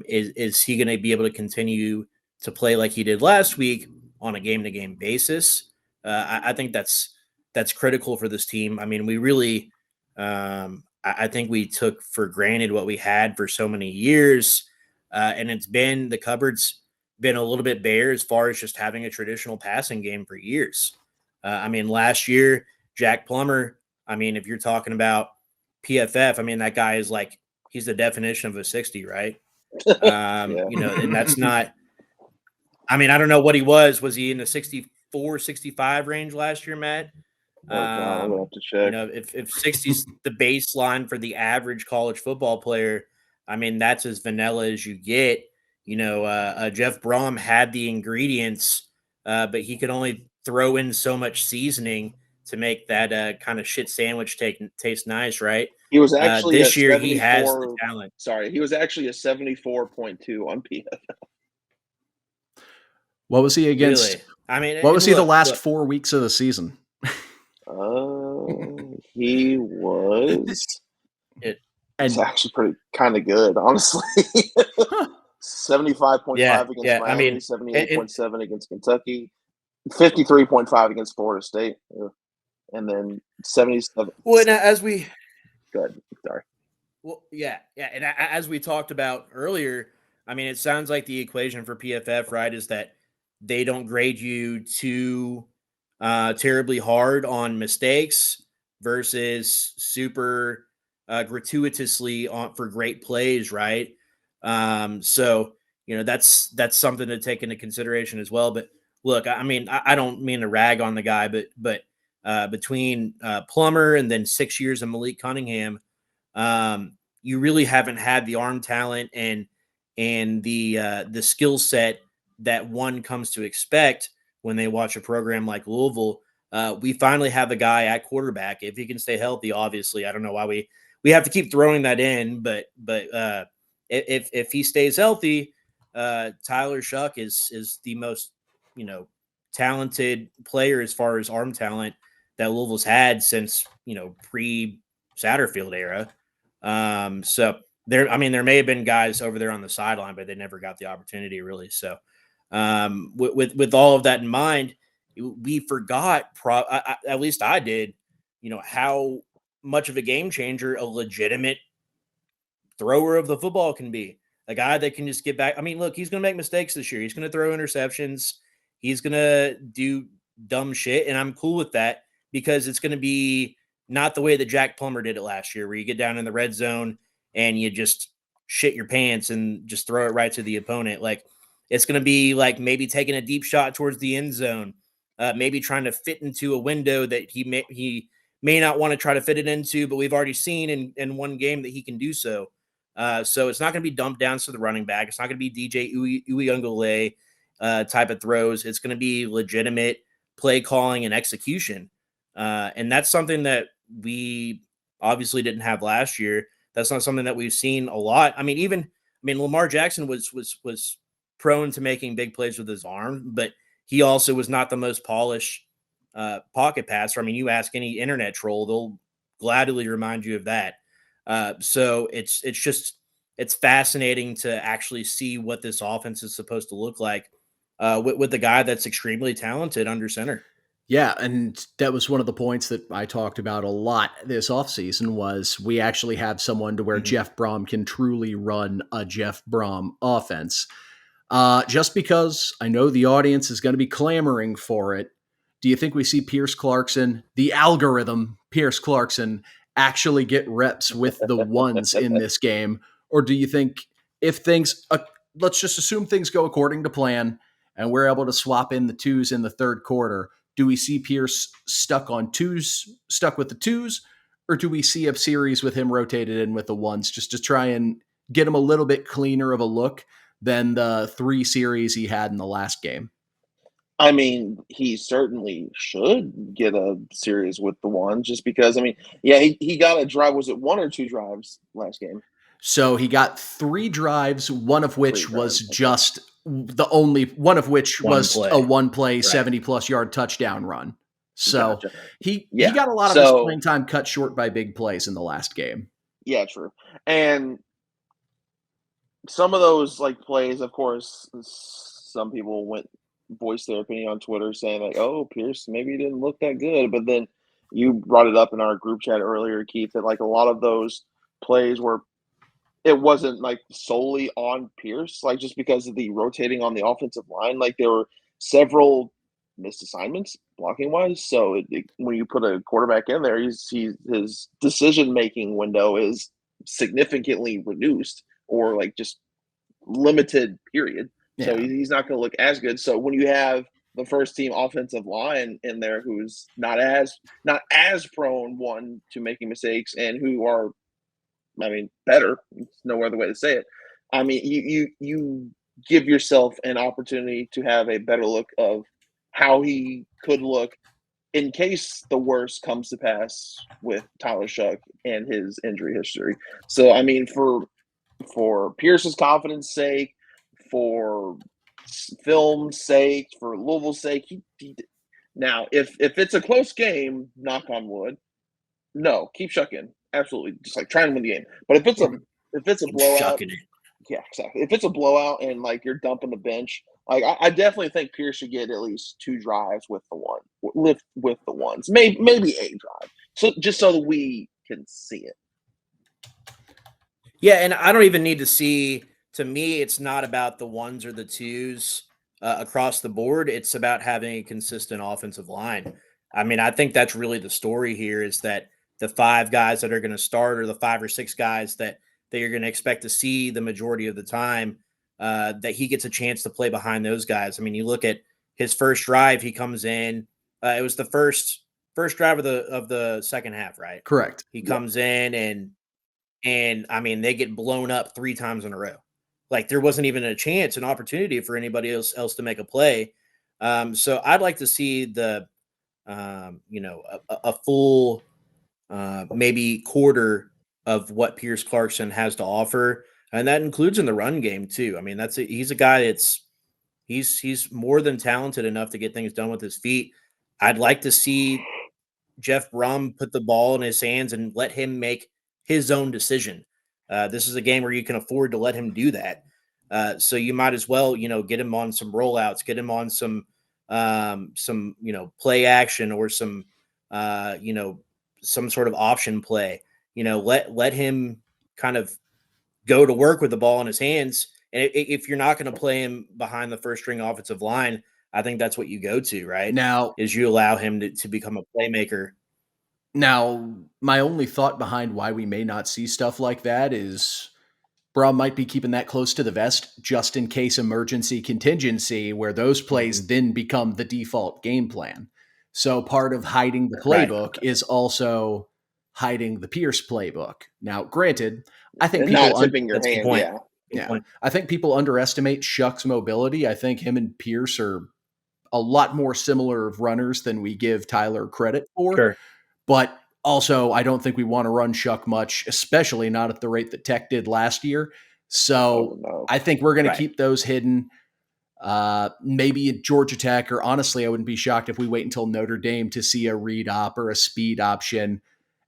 is he going to be able to continue to play like he did last week on a game-to-game basis? I think that's critical for this team. I mean, we really, I think we took for granted what we had for so many years, and the cupboard's been a little bit bare as far as just having a traditional passing game for years. I mean, last year, Jack Plummer, I mean, if you're talking about PFF, I mean, that guy is like, he's the definition of a 60, right? Yeah. And that's not, I mean, I don't know what he was. Was he in the 64, 65 range last year, Matt? I'm gonna have to check. If 60's the baseline for the average college football player, I mean, that's as vanilla as you get. Jeff Brom had the ingredients, but he could only throw in so much seasoning to make that kind of shit sandwich taste nice, right? He was actually this year he has the talent. Sorry, he was actually a 74.2 on PFF. What was he against? Really? I mean, what was he the last 4 weeks of the season? He was. It's actually pretty kind of good, honestly. 75.5 against Miami, 78.7 against Kentucky, 53.5 against Florida State, and then 77. Well, now, as we good, sorry. Well, yeah, and as we talked about earlier, I mean, it sounds like the equation for PFF, right, is that they don't grade you too terribly hard on mistakes versus super gratuitously for great plays, right? So that's something to take into consideration as well. But look, I mean, I don't mean to rag on the guy, but between Plummer and then 6 years of Malik Cunningham, you really haven't had the arm talent and the skill set that one comes to expect when they watch a program like Louisville. We finally have a guy at quarterback. If he can stay healthy, obviously, I don't know why we have to keep throwing that in, but if he stays healthy, Tyler Shuck is the most, talented player as far as arm talent that Louisville's had since, pre-Satterfield era. So there may have been guys over there on the sideline, but they never got the opportunity really. So with all of that in mind, we forgot, at least I did, how much of a game changer a legitimate thrower of the football can be. A guy that can just get back. I mean, look, he's going to make mistakes this year. He's going to throw interceptions. He's going to do dumb shit, and I'm cool with that because it's going to be not the way that Jack Plummer did it last year, where you get down in the red zone and you just shit your pants and just throw it right to the opponent. Like, it's going to be like maybe taking a deep shot towards the end zone, maybe trying to fit into a window that he may not want to try to fit it into, but we've already seen in one game that he can do so. So it's not going to be dumped down to the running back. It's not going to be DJ Uyunglele type of throws. It's going to be legitimate play calling and execution. And that's something that we obviously didn't have last year. That's not something that we've seen a lot. Lamar Jackson was prone to making big plays with his arm, but he also was not the most polished pocket passer. I mean, you ask any internet troll, they'll gladly remind you of that. So it's fascinating to actually see what this offense is supposed to look like with a guy that's extremely talented under center. Yeah, and that was one of the points that I talked about a lot this offseason was we actually have someone to where Jeff Brom can truly run a Jeff Brom offense. Just because I know the audience is going to be clamoring for it, do you think we see Pierce Clarkson, the algorithm Pierce Clarkson, actually get reps with the ones in this game? Or do you think if things, let's just assume things go according to plan and we're able to swap in the twos in the third quarter, do we see Pierce stuck with the twos, or do we see a series with him rotated in with the ones just to try and get him a little bit cleaner of a look than the 3 series he had in the last game? I mean, he certainly should get a series with the ones just because, he got a drive. Was it 1 or 2 drives last game? So he got 3 drives, one of which was just the only one of which was a one play, 70+ yard touchdown run. So gotcha. He got a lot of his playing time cut short by big plays in the last game. Yeah, true. And some of those plays, of course, some people voiced their opinion on Twitter saying like, "Oh, Pierce maybe didn't look that good," but then you brought it up in our group chat earlier, Keith, that a lot of those plays were. It wasn't solely on Pierce, just because of the rotating on the offensive line. There were several missed assignments blocking wise. So when you put a quarterback in there, his decision making window is significantly reduced or just limited. Period. Yeah. So he's not going to look as good. So when you have the first team offensive line in there, who's not as prone to making mistakes and who are. Better. There's no other way to say it. You give yourself an opportunity to have a better look of how he could look in case the worst comes to pass with Tyler Shuck and his injury history. So, for Pierce's confidence sake, for film's sake, for Louisville's sake, now, if it's a close game, knock on wood, no, keep Shuck in. Absolutely, just trying to win the game. But if it's a blowout, yeah, exactly. If it's a blowout and you're dumping the bench, I definitely think Pierce should get at least 2 drives with the ones, maybe a drive, so just so that we can see it. Yeah, and I don't even need to see. To me, it's not about the ones or the twos across the board. It's about having a consistent offensive line. I think that's really the story here is that the 5 guys that are going to start or the 5 or 6 guys that you're going to expect to see the majority of the time, that he gets a chance to play behind those guys. You look at his first drive, he comes in. It was the first drive of the second half, right? Correct. He comes in and they get blown up 3 times in a row. There wasn't even an opportunity for anybody else to make a play. So I'd like to see the, a full maybe quarter of what Pierce Clarkson has to offer, and that includes in the run game too. I mean, he's a guy that's he's more than talented enough to get things done with his feet. I'd like to see Jeff Brum put the ball in his hands and let him make his own decision. This is a game where you can afford to let him do that. So you might as well, get him on some rollouts, get him on some play action or some sort of option play. Let him kind of go to work with the ball in his hands. And if you're not going to play him behind the first string offensive line, I think that's what you go to, right? Now, is you allow him to become a playmaker. Now, my only thought behind why we may not see stuff like that is Brum might be keeping that close to the vest just in case emergency contingency, where those plays then become the default game plan. So part of hiding the playbook is also hiding the Pierce playbook. Now, granted, I think people not tipping your hand. Yeah. I think people underestimate Shuck's mobility. I think him and Pierce are a lot more similar of runners than we give Tyler credit for. Sure. But also, I don't think we want to run Shuck much, especially not at the rate that Tech did last year. So I think we're going to keep those hidden. Maybe at Georgia Tech, or honestly, I wouldn't be shocked if we wait until Notre Dame to see a read op or a speed option.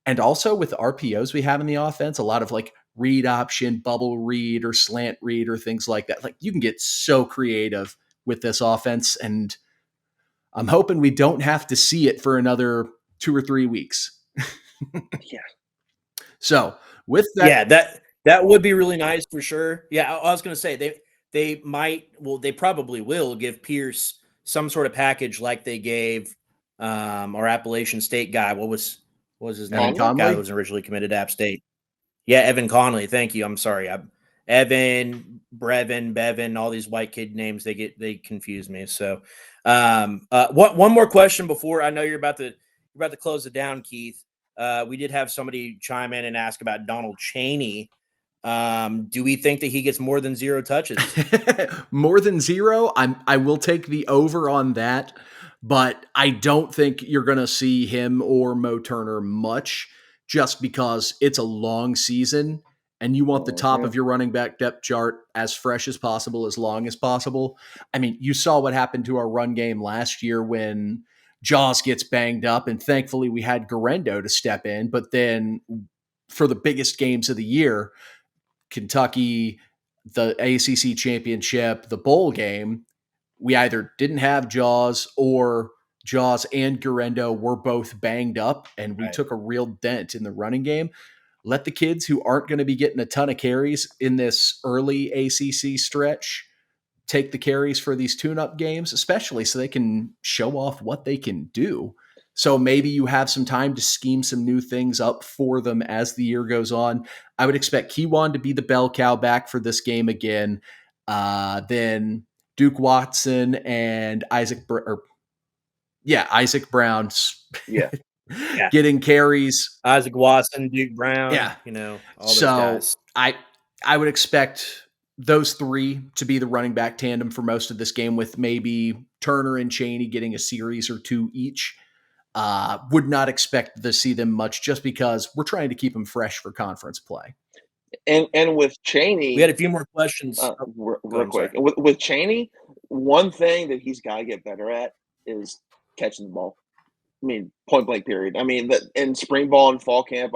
And also with the RPOs we have in the offense, a lot of like read option, bubble read, or slant read, or things like that. Like you can get so creative with this offense. And I'm hoping we don't have to see it for another 2 or 3 weeks. Yeah. So with that, that would be really nice for sure. Yeah, I was going to say they probably will give Pierce some sort of package like they gave our Appalachian State guy. What was his name? Evan Conley? Guy who was originally committed to App State. Yeah, Evan Conley. Thank you. I'm sorry. Evan, Brevin, Bevan, all these white kid names, they confuse me. So one more question before I know you're about to close it down, Keith. We did have somebody chime in and ask about Donald Chaney. Do we think that he gets more than 0 touches? More than 0? I will take the over on that, but I don't think you're going to see him or Mo Turner much just because it's a long season and you want the top of your running back depth chart as fresh as possible, as long as possible. I mean, you saw what happened to our run game last year when Jaws gets banged up, and thankfully we had Garendo to step in. But then for the biggest games of the year, Kentucky, the ACC championship, the bowl game, we either didn't have Jaws or Jaws and Garendo were both banged up, and we took a real dent in the running game. Let the kids who aren't going to be getting a ton of carries in this early ACC stretch take the carries for these tune-up games, especially so they can show off what they can do. So maybe you have some time to scheme some new things up for them as the year goes on. I would expect Kewan to be the bell cow back for this game again. Then Duke Watson and Isaac Brown. Getting carries. Isaac Watson, Duke Brown. Yeah. All those guys. I would expect those 3 to be the running back tandem for most of this game, with maybe Turner and Chaney getting a series or 2 each. Would not expect to see them much just because we're trying to keep them fresh for conference play. And with Chaney, we had a few more questions. Real quick. With Chaney, one thing that he's got to get better at is catching the ball. I mean, point blank period. I mean, in spring ball and fall camp,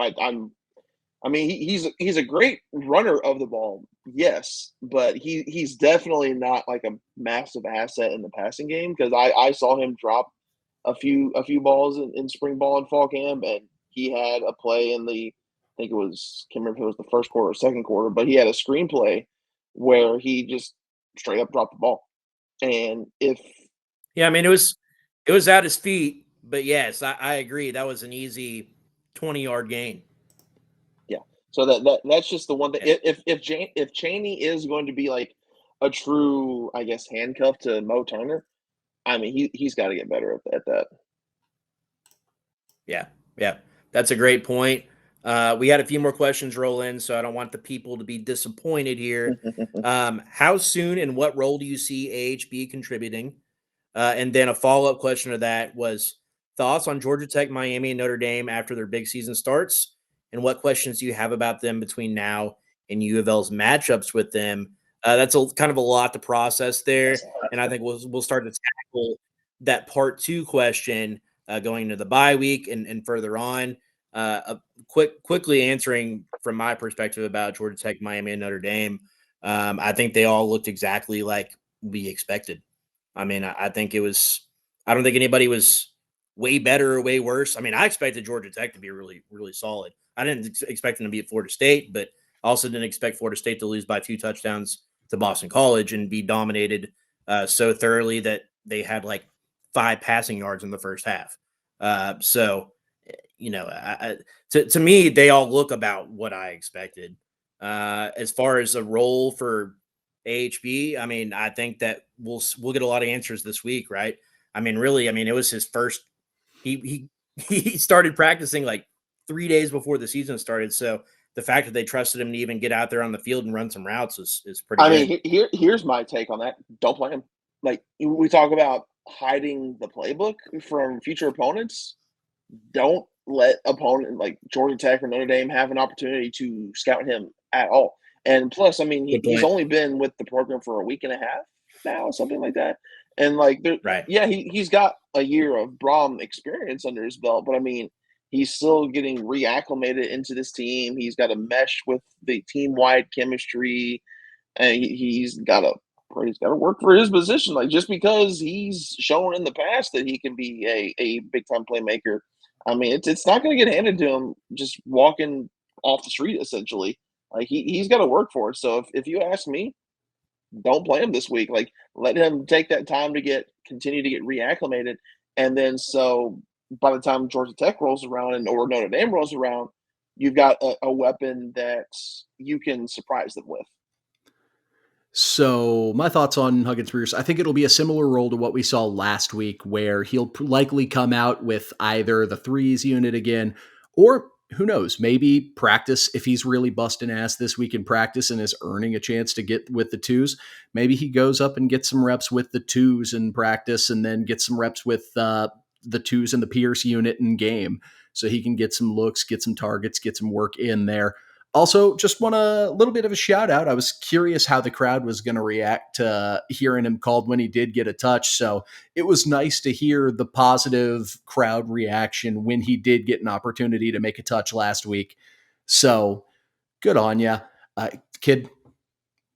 he's a great runner of the ball, yes, but he's definitely not like a massive asset in the passing game, because I saw him drop a few balls in spring ball and fall camp, and he had a play in the, I think it was, can't remember if it was the first quarter or second quarter, but he had a screenplay where he just straight up dropped the ball. And it was at his feet, but yes, I agree. That was an easy 20-yard gain. Yeah. So that's just the one thing. If Chaney is going to be like a true, I guess, handcuff to Mo Turner, I mean, he's got to get better at that. Yeah. That's a great point. We had a few more questions roll in, so I don't want the people to be disappointed here. How soon and what role do you see AHB contributing? And then a follow-up question to that was thoughts on Georgia Tech, Miami, and Notre Dame after their big season starts, and what questions do you have about them between now and U of L's matchups with them? That's kind of a lot to process there, and I think we'll start to tackle that part 2 question going into the bye week and further on. Quickly answering from my perspective about Georgia Tech, Miami, and Notre Dame, I think they all looked exactly like we expected. I mean, I think it was. I don't think anybody was way better or way worse. I mean, I expected Georgia Tech to be really, really solid. I didn't expect them to beat Florida State, but also didn't expect Florida State to lose by 2 touchdowns to Boston College and be dominated so thoroughly that they had like 5 passing yards in the first half. So, you know, to me, they all look about what I expected. As far as a role for AHB, I mean, I think that we'll get a lot of answers this week, right? I mean, really, I mean, it was his first. He started practicing like 3 days before the season started, so the fact that they trusted him to even get out there on the field and run some routes is pretty good. Mean, here's my take on that. Don't play him. Like, we talk about hiding the playbook from future opponents. Don't let opponent like Georgia Tech or Notre Dame have an opportunity to scout him at all. And plus, I mean, he's only been with the program for a week and a half now, something like that. And like, right. Yeah, he's got a year of Brom experience under his belt, but I mean, he's still getting reacclimated into this team. He's got to mesh with the team-wide chemistry, and he's got to work for his position. Like, just because he's shown in the past that he can be a big-time playmaker, I mean, it's not going to get handed to him just walking off the street, essentially. Like, he's got to work for it. So if you ask me, don't play him this week. Like, let him take that time to continue to get reacclimated, and then so by the time Georgia Tech rolls around or Notre Dame rolls around, you've got a weapon that you can surprise them with. So my thoughts on Huggins Bruce, I think it'll be a similar role to what we saw last week, where he'll likely come out with either the threes unit again, or who knows, maybe practice. If he's really busting ass this week in practice and is earning a chance to get with the twos, maybe he goes up and gets some reps with the twos in practice and then gets some reps with the twos and the Pierce unit in game, so he can get some looks, get some targets, get some work in there. Also, just want a little bit of a shout out. I was curious how the crowd was going to react to hearing him called when he did get a touch. So it was nice to hear the positive crowd reaction when he did get an opportunity to make a touch last week. So good on ya. Kid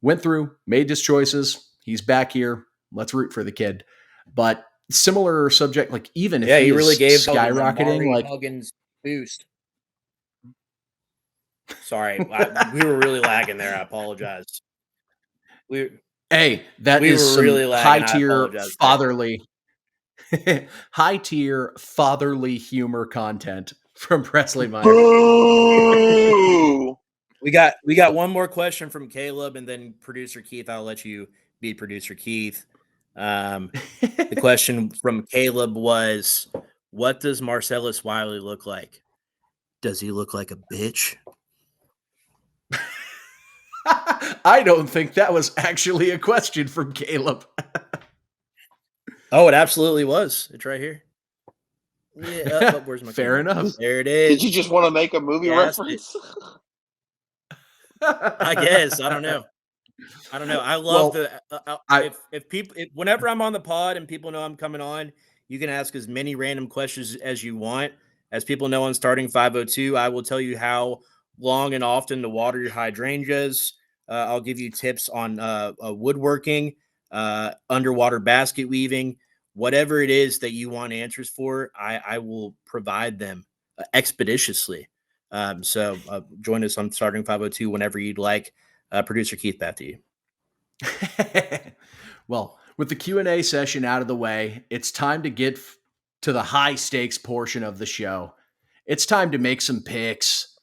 went through, made his choices. He's back here. Let's root for the kid. But similar subject, like even if he really gave skyrocketing, like Huggins boost. Sorry, we were really lagging there. I apologize. That is some really high-tier fatherly, high-tier fatherly humor content from Presley Meyer. We got one more question from Caleb, and then producer Keith. I'll let you be producer Keith. The question from Caleb was, "What does Marcellus Wiley look like? Does he look like a bitch?" I don't think that was actually a question from Caleb. Oh, it absolutely was. It's right here. Yeah, where's my Fair camera? enough. There it is. Did you just want to make a movie reference? I guess. I don't know. I love if people whenever I'm on the pod and people know I'm coming on, you can ask as many random questions as you want. As people know on Starting 502, I will tell you how long and often to water your hydrangeas. I'll give you tips on woodworking, underwater basket weaving, whatever it is that you want answers for. I will provide them expeditiously. So join us on Starting 502 whenever you'd like. Producer Keith, back to you. Well, with the Q&A session out of the way, it's time to get to the high stakes portion of the show. It's time to make some picks.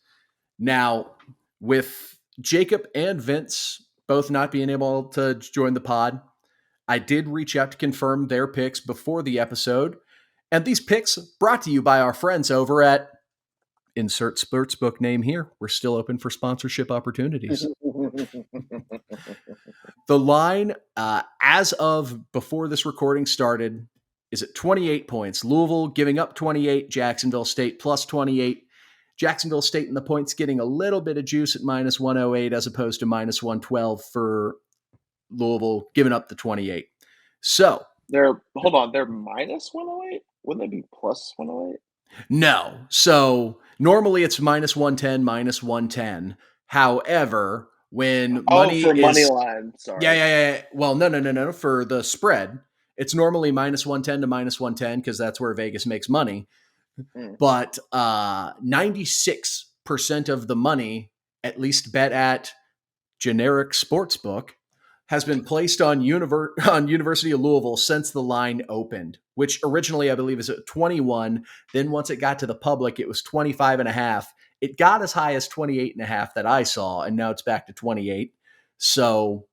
Now, with Jacob and Vince both not being able to join the pod, I did reach out to confirm their picks before the episode. And these picks brought to you by our friends over at insert sportsbook name here. We're still open for sponsorship opportunities. The line, as of before this recording started, is at 28 points. Louisville giving up 28, Jacksonville State plus 28. Jacksonville State in the points getting a little bit of juice at minus 108 as opposed to minus 112 for Louisville giving up the 28. So they're minus 108. Wouldn't they be plus 108? No. So normally it's minus 110, minus 110. However, when money for is money line, sorry. Yeah. Well, no. For the spread, it's normally minus 110 to minus 110 because that's where Vegas makes money. But 96% of the money, at least bet at generic sportsbook, has been placed on University of Louisville since the line opened, which originally I believe is at 21. Then once it got to the public, it was 25.5. It got as high as 28.5 that I saw, and now it's back to 28. So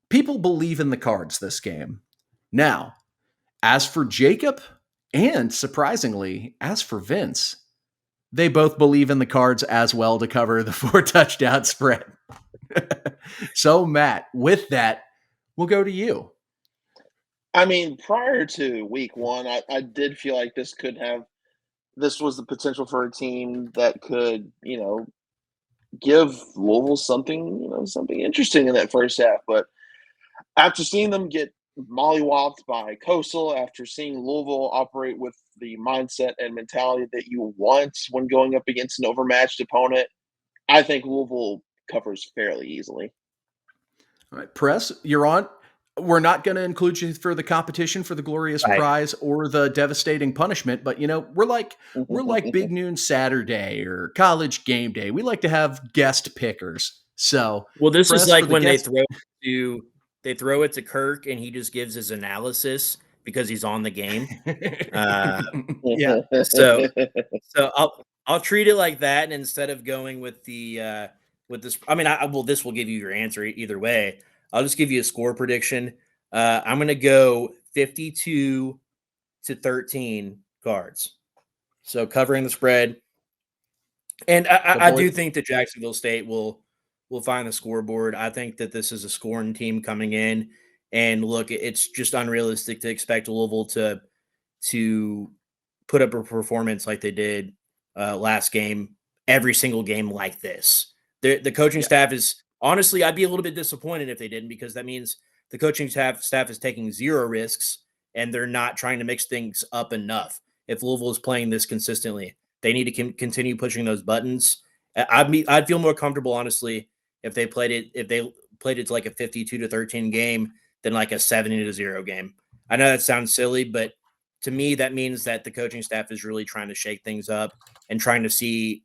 people believe in the Cards this game. Now, as for Jacob, and surprisingly, as for Vince, they both believe in the Cards as well to cover the 4-touchdown spread. So, Matt, with that, we'll go to you. I mean, prior to week one, I did feel like this was the potential for a team that could, give Louisville something interesting in that first half. But after seeing them get mollywopped by Coastal, after seeing Louisville operate with the mindset and mentality that you want when going up against an overmatched opponent, I think Louisville covers fairly easily. All right, Press, you're on. We're not going to include you for the competition for the glorious prize or the devastating punishment, but we're like Big Noon Saturday or College Game Day. We like to have guest pickers. So, well, this is like when they throw it to Kirk and he just gives his analysis because he's on the game. Yeah. So I'll treat it like that, and instead of going with the with this, I mean, this will give you your answer either way. I'll just give you a score prediction. I'm going to go 52-13 Cards. So covering the spread. And I do think that Jacksonville State will find the scoreboard. I think that this is a scoring team coming in. And look, it's just unrealistic to expect Louisville to put up a performance like they did last game, every single game like this. The coaching staff is, honestly, I'd be a little bit disappointed if they didn't, because that means the coaching staff is taking zero risks and they're not trying to mix things up enough. If Louisville is playing this consistently, they need to continue pushing those buttons. I'd feel more comfortable, honestly, if they played it to like a 52-13 game than like a 70-0 game. I know that sounds silly, but to me, that means that the coaching staff is really trying to shake things up and trying to see,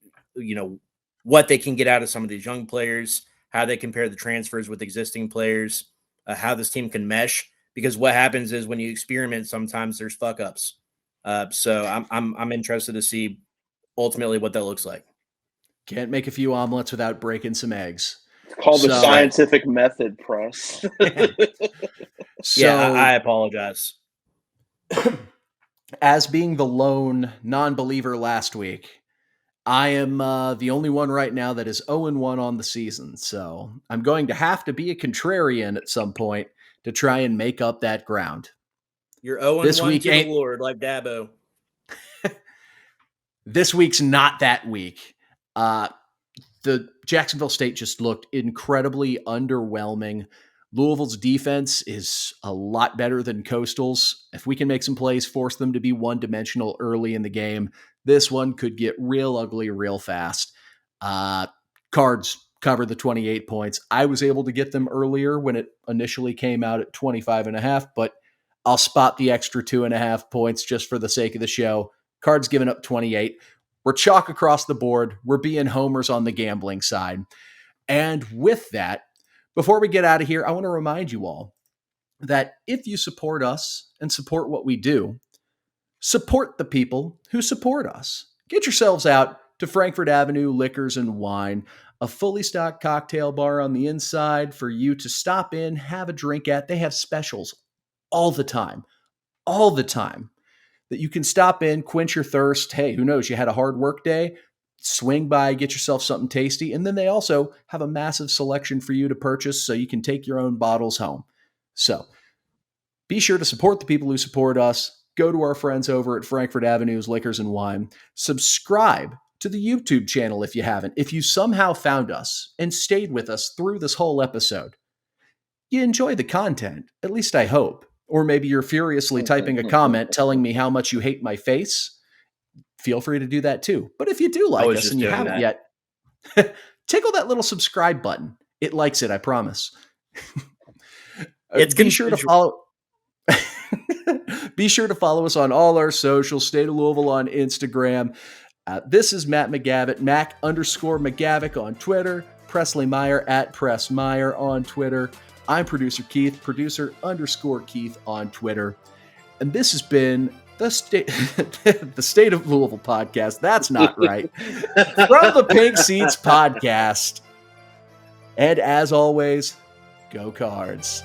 what they can get out of some of these young players, how they compare the transfers with existing players, how this team can mesh. Because what happens is when you experiment, sometimes there's fuck ups. So I'm interested to see ultimately what that looks like. Can't make a few omelets without breaking some eggs. It's called the scientific method, Press. I apologize. As being the lone non-believer last week, I am the only one right now that is 0-1 on the season. So I'm going to have to be a contrarian at some point to try and make up that ground. You're 0-1 to the Lord, like Dabo. This week's not that week. The Jacksonville State just looked incredibly underwhelming. Louisville's defense is a lot better than Coastal's. If we can make some plays, force them to be one-dimensional early in the game, this one could get real ugly real fast. Cards cover the 28 points. I was able to get them earlier when it initially came out at 25.5, but I'll spot the extra 2.5 points just for the sake of the show. Cards giving up 28. We're chalk across the board. We're being homers on the gambling side. And with that, before we get out of here, I want to remind you all that if you support us and support what we do, support the people who support us. Get yourselves out to Frankfort Avenue Liquors and Wine, a fully stocked cocktail bar on the inside for you to stop in, have a drink at. They have specials all the time, that you can stop in, quench your thirst. Hey, who knows? You had a hard work day. swing by, get yourself something tasty. And then they also have a massive selection for you to purchase so you can take your own bottles home. So be sure to support the people who support us. Go to our friends over at Frankfort Avenue's Liquors and Wine. Subscribe to the YouTube channel if you haven't. If you somehow found us and stayed with us through this whole episode, you enjoy the content, at least I hope. Or maybe you're furiously typing a comment telling me how much you hate my face. Feel free to do that too. But if you do like us and you haven't yet, tickle that little subscribe button. It likes it, I promise. Be sure to follow. Be sure to follow us on all our socials. State of Louisville on Instagram. This is Matt McGavick, Mac_McGavick on Twitter. Presley Meyer at Press Meyer on Twitter. I'm producer Keith, producer_Keith on Twitter. And this has been the State of Louisville podcast. That's not right. From the Pink Seats podcast. And as always, go Cards.